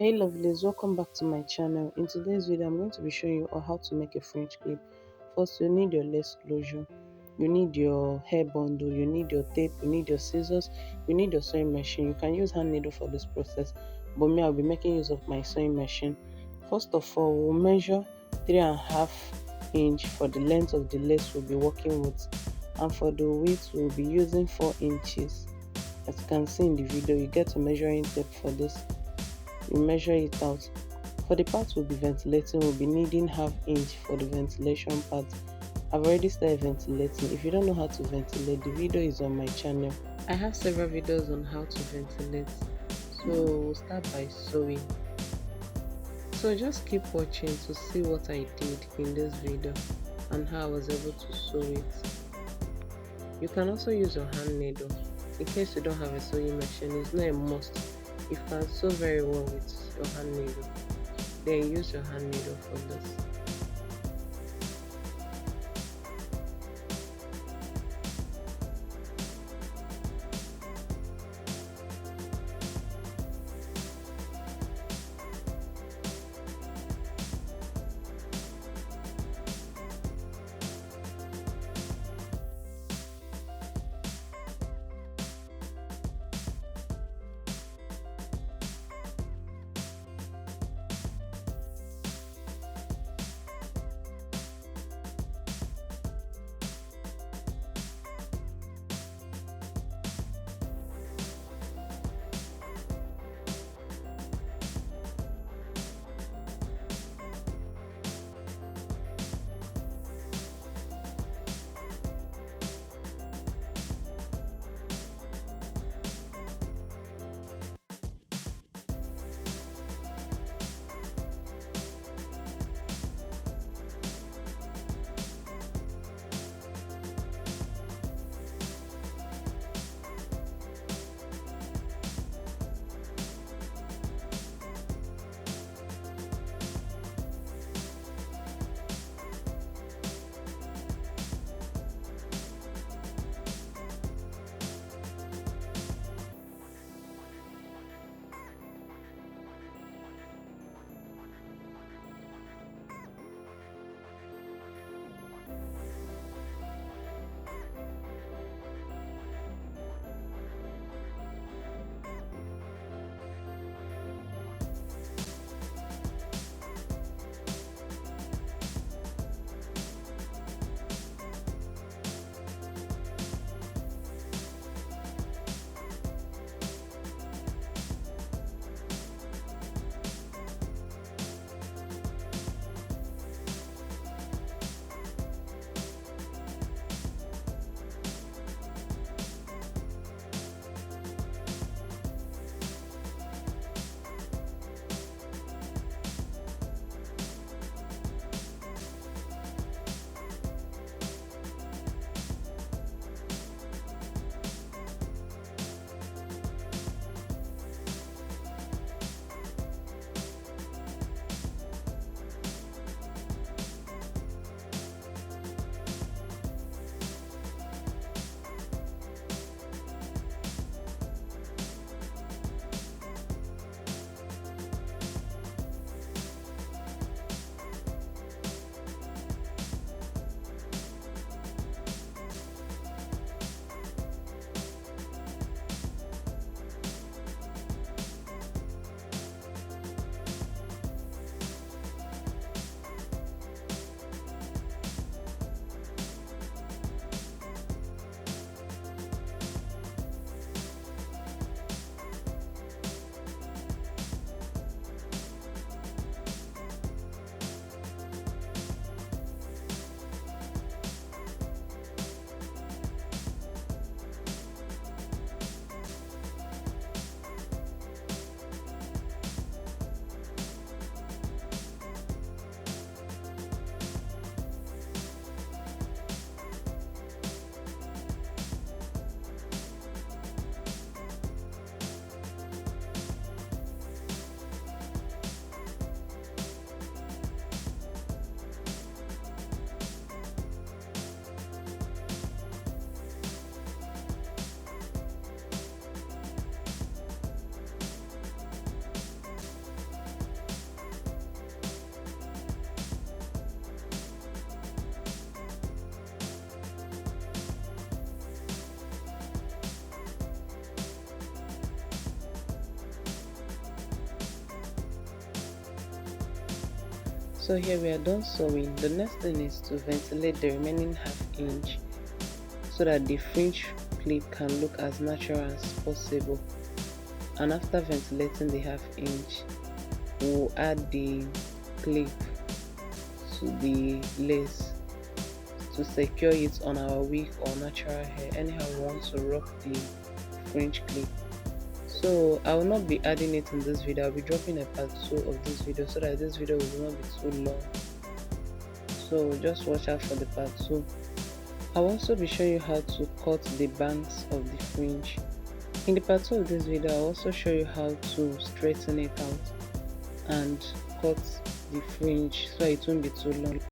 Hey lovelies, welcome back to my channel. In today's video, I'm going to be showing you how to make a fringe clip. First, you need your lace closure, you need your hair bundle, you need your tape, you need your scissors, you need your sewing machine. You can use hand needle for this process, but me, I'll be making use of my sewing machine. First of all, we'll measure 3.5 inch for the length of the lace we'll be working with, and for the width, we'll be using 4 inches. As you can see in the video, you get a measuring tape for this. You measure it out. For the part we'll be ventilating, we'll be needing half inch for the ventilation part. I've already started ventilating. If you don't know how to ventilate, the video is on my channel. I have several videos on how to ventilate. So we'll start by sewing. So just keep watching to see what I did in this video and how I was able to sew it. You can also use your hand needle in case you don't have a sewing machine. It's not a must. You can sew very well with your hand needle, then use your hand needle for this. So here we are done sewing. The next thing is to ventilate the remaining half inch so that the fringe clip can look as natural as possible. And after ventilating the half inch, we'll add the clip to the lace to secure it on our wig or natural hair, anyhow we want to rock the fringe clip. So I will not be adding it in this video. I'll be dropping a part 2 of this video so that this video will not be too long. So just watch out for the part 2. I'll also be showing you how to cut the bangs of the fringe. In the part 2 of this video, I'll also show you how to straighten it out and cut the fringe so it won't be too long.